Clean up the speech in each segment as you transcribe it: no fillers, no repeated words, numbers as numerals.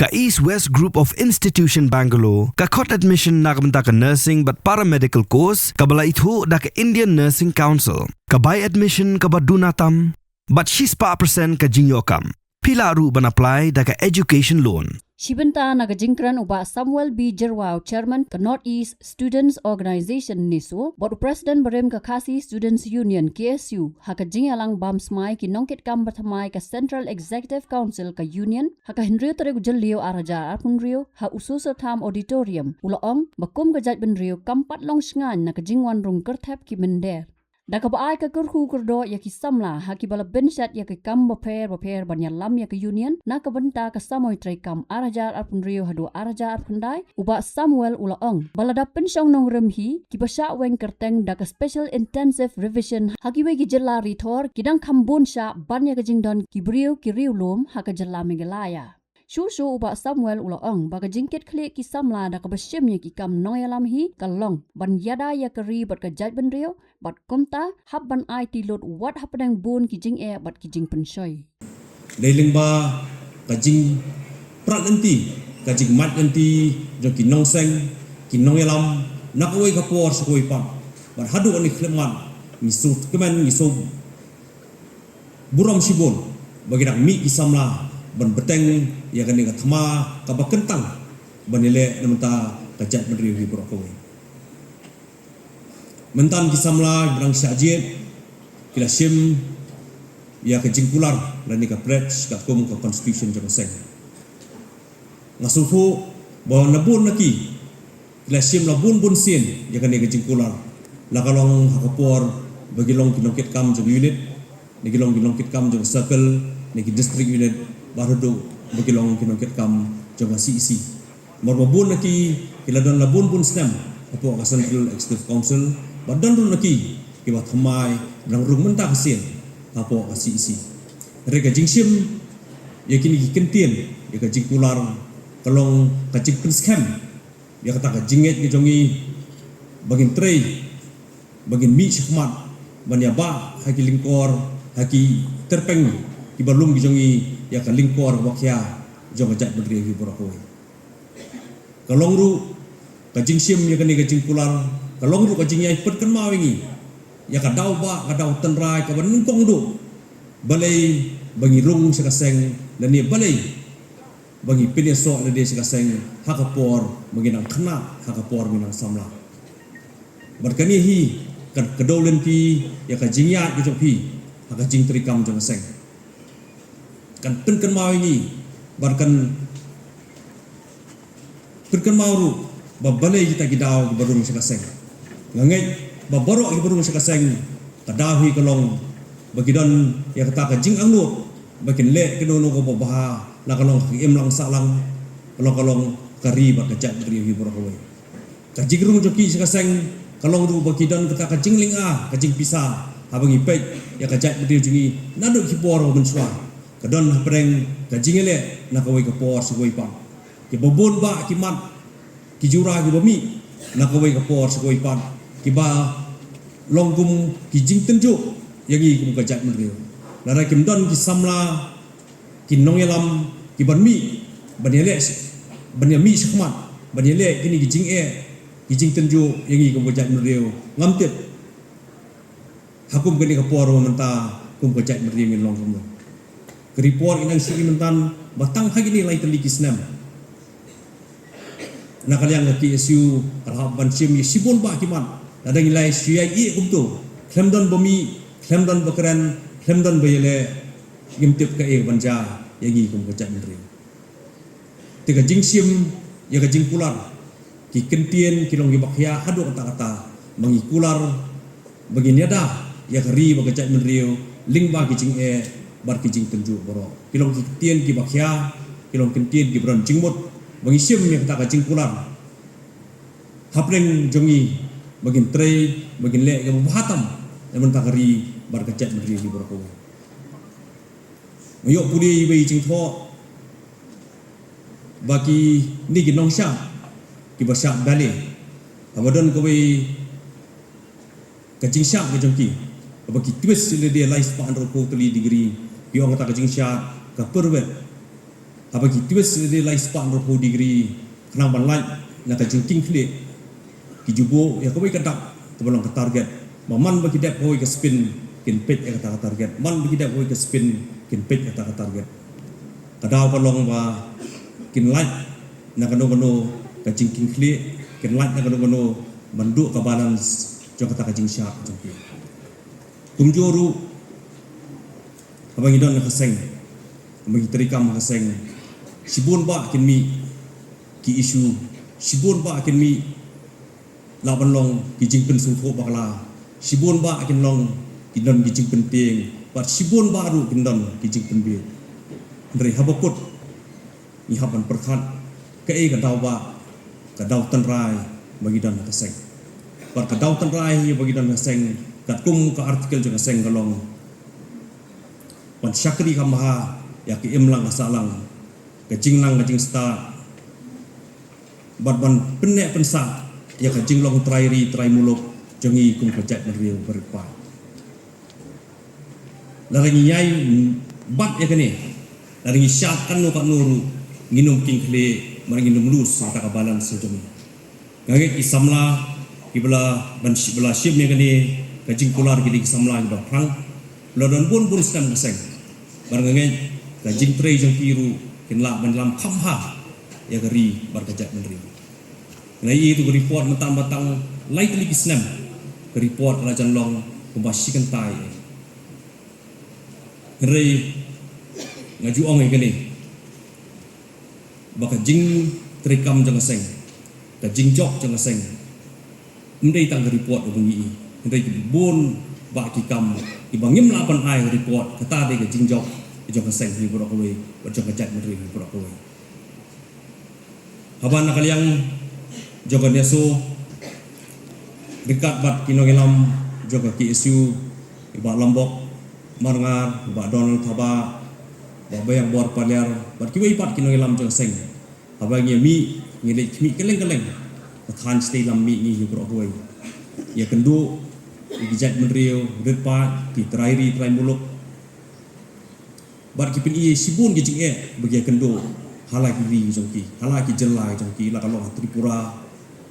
Ka East West Group of Institution Bangalore, ka khot admission na kabanta ka nursing but paramedical course, kabala itu da ka Indian Nursing Council. Ka buy admission ka badunatam, but she's pa percent ka jinyokam. Pila ru ban apply da ka education loan. Shibanta nagajingkran uba Samuel B. Jerwao, Chairman ka Northeast Students Organization NISO, bodu President Barem ka Khasi Students Union KSU, haka jingalang bamsmai ki nongkit kam bathamai ka Central Executive Council ka Union, haka Henrio tere gujalio araja arpunrio, ha ususa tham auditorium, ulaong bakum gajat benrio kampat long sngan nakajingwan rung kertep ki mender. Dakabaay ka kurhu kurdo ya ki samla haki bala benshat ya ki kam baper banyalam ya ki union nakabenta ka samoy tray kam arajar arpun rio hadu arajar arpundai uba Samuel ulaong balada pensyong nong remhi ki basya weng kerteng da ka special intensive revision haki we ki jela ritor kidang kambun sya ban ya ka jingdon ki brio ki riu lom haka jela megalaya. Shushu uba Samuel ulaong baga jingkit klik ki samla da ka basyem ya ki kam noyalam hi kalong ban yada ya kari bat ka jaj ben rio bat konta hab ban IT load what hapadang bun ki jing e bat ki jing penshoy. Dailing ba ka jing prat nanti ka jing mat nanti jo ki nong seng ki noyalam nakawai ka por sakoi pam bat hadu ani kleman ni sut kemen ni so buram sibon bagi nak mi ki samla ban beteng ya kan ka thama ka bakentang banile namta ka jat menteri hi brokowe mentan ki samla brang syajit kila sim ya ka jingkular dan ni ka pledge ka kum ka constitution jang seng ngasufu bawa nabun naki kila sim labun bun sin ya kan ni ka jingkular la kalong hakapor bagi long kinokit kam jang unit ni kilong kinokit kam jang circle ni ki district unit baru do begilong kinongket kam jaga CEC marbabun naki kiladon labun pun stem apo ka Central Executive Council badan ru naki kibat hamai rang rung menta hasil apo ka CEC rega jingsim yakini kentien ya ka jingkular kalong ka jingpen scam ya kata ka jinget ni jongi bagin tray bagin mi syahmat banyaba haki lingkor haki terpeng kibalum jongi ya ka lingkor wakya jong jat bedri hi borakoi kalong ru ka jingsim ya ka ni ka jingkular kalong ru ka jingyai pet kan mawingi ya ka dau ba ka dau tenrai ka ban kong du balai bangi rung sa kaseng dan ni balai bangi pineso na de sa kaseng hakapor manginang khna hakapor minang samla barkani hi kan kadolen pi ya ka jingya ki jong pi haka jing trikam jong seng kan penken mau ini barkan penken mau ru babalai kita kidau barung sekaseng ngangai baborok ki barung sekaseng kadahi kalong bagidon ya kata ka jing angnu bakin le kedono ko baha la kalong im lang salang kalong kari ba kajat dari hi borokoi ka jigrung joki sekaseng kalong ru bagidon kata ka jing linga ka jing pisa habangi pek ya kajat dari jungi naduk ki boro mensua kadon hapreng kajingele nakawai ka por sugoi pam ki bobon ba ki mat ki jura ki bami nakawai ka por sugoi pam ki ba longgum ki jing tenju yagi kum kajat mendrio lara kim don ki samla ki nongelam ki banmi banele banmi sakmat banele kini ki jing ki jing tenju yagi kum kajat mendrio ngamtet hakum kini ka por menta kum kajat mendrio min longgum report inang sigi mentan batang hagi ni lai teli kisnam nakaliang ki SU arhab ban sim sibon ba kiman ada nilai CIE kumtu klemdon bomi klemdon bakran klemdon bayele gimtip ka banja yagi kum kajat menteri tiga jingsim ya ka jingkular ki kentien kilong gi bakhya hadu kata-kata mengikular begini ada ya kari bakajat menteri ling ba ki jing bar ki jing tenju boro kilong ki tien ki bakhya kilong kentien ki bron jingmut bangisim yang tak ka jingkular hapreng jongi bagin tray bagin le ga bahatam yang mentakari bar kajat menteri di boro ko yo puli we jing tho baki ni ki nongsha ki basha bale abadon ko we ka jing sha ga jongki baki twist le dia lais pa andro ko tuli degree yo ngata ka jing sha ka perwet apa gitu di lai span berpo degree kenang ban lai nak jingking klik kijubo ya kau ikan tak kebalong ke target maman bagi dep kau ke spin kin pet ke target man bagi dep kau ke spin kin pet ke target kadau palong ba kin lai nak kano ke jingking klik kin lai nak kano manduk ke balance jong kata jing syak jong ki kumjuru abang idon nak seng abang terikam seng sibun ba kin mi ki isu sibun ba kin mi la ban long ki jing pen sung tho bakla sibun ba kin long ki don ki jing pen ping bat sibun ba ru kin don ki jing pen bi ndri habakut ni haban perkhat ke ka daw ba ka daw tan rai bagi don ka seng bat ka daw tan rai bagi don ka seng kat kum ka artikel jong seng galong pan syakri ka maha ya ki imlang asalang ke jinglang ke jing sta bat ban penek pensa ya ke jinglong trai muluk jongi kum kejat meriu berpa larangi yai bat ya kene larangi syakan no pak nuru nginum king kle maringinum lus ta kabalan sejomi ngage ki samla ki bela ban bela ship ne kene ke jing kular ki samla ki prang lodon bun stam keseng barangenge ke jing trai jong piru kin la ban lam khamha ya gari barkajat menteri nai itu report matang likely kisnam report rajan long pembasikan tai rei ngaju ong ngene baka jing trikam jang seng ka jing jok jang seng ndai tang report bungi ndai bon ba ki kam ibangim lapan ai report kata de ka jing jok jang seng hi borok we jang kajat menteri borok we haban nakaliang jogan yaso dekat bat kinogelam joga ki isu iba lombok marngar iba Donald Thaba ba bayang bor palyar bat ki ipat kinogelam jong seng abang ye mi ngile mi keleng than stay lam mi ni bro boy ya kendu igijat menrio depa ki trai muluk bat ki pin i sibun gi jing bagi kendu halaki ri jongki halaki jelai jongki la kalau Tripura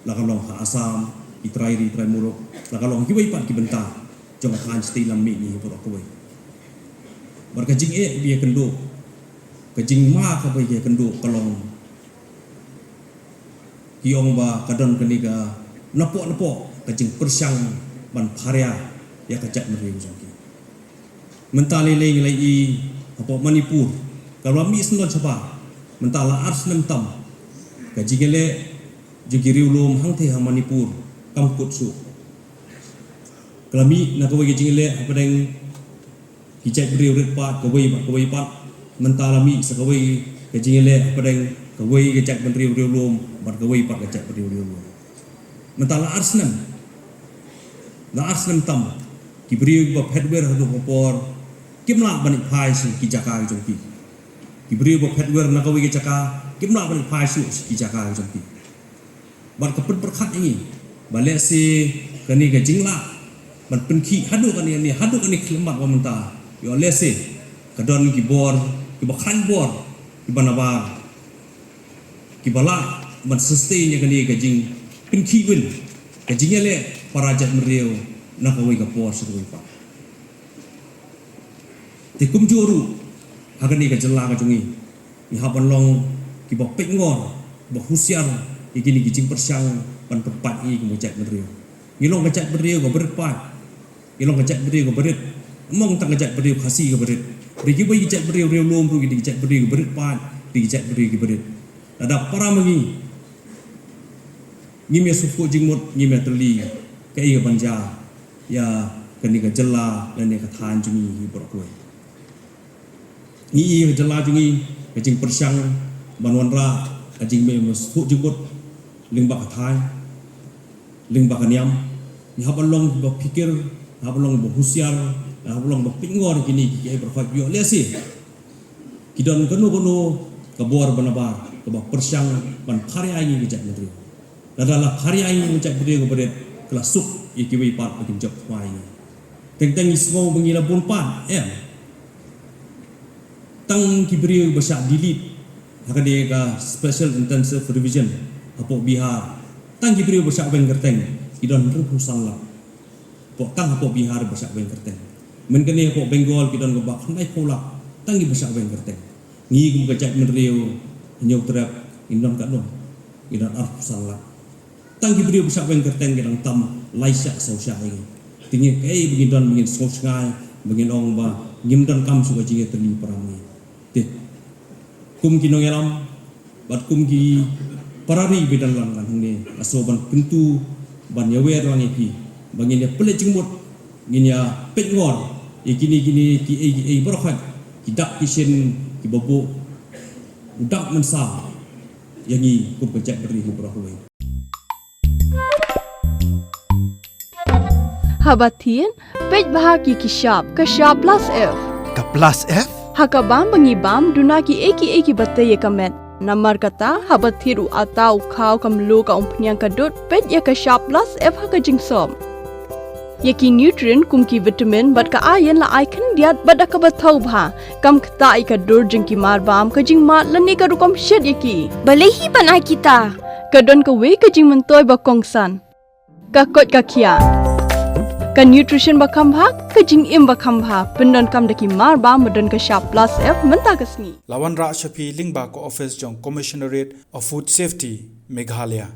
la kalau Assam itrai muluk la kalau ki ipat ki benta jong than stay lam mi ni bro boy bar ka jing bi kendu ka jing ma ka bagi kendu kalong kiong ba kadon keniga nepok kajing persyang ban pharya ya kajat meriu jongki mentali lei i apa Manipur kalau mi sendon chapa mentala ars nem tam kajigele jigiri ulum hangte ha Manipur kam kutsu kalami na ko jigele apa deng hijat meriu ret pat ko pat mentala mi sakawai kajigele apa deng kawai kajat meriu ulum bar kawai pat kajat meriu ulum mentala arsnam la arsnam tam kibriu ba headwear hadu popor kimla banik phai si ki jaka jongki kibriu ba headwear na kawi ki jaka kimla banik phai si ki jaka jongki bar kapun perkhat ini bale si kani ga jingla ban penki hadu kani klemat wa menta yo lese kadon ki bor ki ba khan bor ki banaba ki bala ban sustain nya kani ga jing pinki win kajingele parajat meriu nak kawai kapor sedoi pa tikum juru hagani ka jela ka jungi ni haban long ki bok pengor bok husiar igini gijing persyang pan pepat i kemujat meriu ngilong kajat meriu go berpat ngilong kajat meriu go berit mong tang kajat meriu khasi go berit rigi bai kajat meriu riu lom ru gi kajat meriu go berit pat di kajat meriu gi berit ada para mengi ngime sufu jingmut ngime teli kai ga banja ya kani ga jella dan ka than jungi brokoi ni ga jella jungi ga jing persyang banwanra ga jing me sufu jingmut lingba ka thai lingba ka niam ni habalong ba pikir habalong ba husiar habalong ba pingor kini ki brofak yo lesi kidon kono ka bor banabar ka ba persyang ban pharya ini ga jat menteri adalah hari ini mencak berdiri kepada kelas suk ikiwi pat makin jok wai teng ismo mengila pun pan tang kibri besar dilit akan dia special intensive revision apok Bihar tang Gibriu bersak beng kerteng idon rupu sangla pok tang apok Bihar bersak beng kerteng men kene apok Bengal kidon gebak nai kolak tang gi bersak beng kerteng ngi gum kecak menriu nyok terap indon kadon idon arp sangla tang Gibriu bersak beng kerteng kidon tam laisya sosial ini tinggi begidon begin sosial begin ong ba ngimdon kam suka jinge terli perami teh kum kinong elam bat kum ki parari bedan lang kan hne asoban pintu ban yawer lang iki bangin ya pelet jengmut ngin ya petngor ikini ki barakat kidak kisen ki bobo udak mensa yangi kum kecak beri hubrahoi Habatin pej bahagi kishap plus F Ka plus F? hakabam bangibam dunaki eki batay kamet namar kata habathiru atau khaw kamlu ka umpnyang kadut pej ya kishap plus F hakajing som yaki nutrient kumki vitamin bat ka ayan la icon diat bada ka bathau bha kam kta ka dur jingki marbam kajing mat lani ka rukom shed yaki Balehi panai kita. kadon ka we kajing mentoy ba kongsan ka kot ka kia ka nutrition ba khambha kajing im ba khambha pendon kam daki marba modon ka sharp plus F menta kasni Lawan Ra Shafi Lingba ko office jong Commissionerate of Food Safety Meghalaya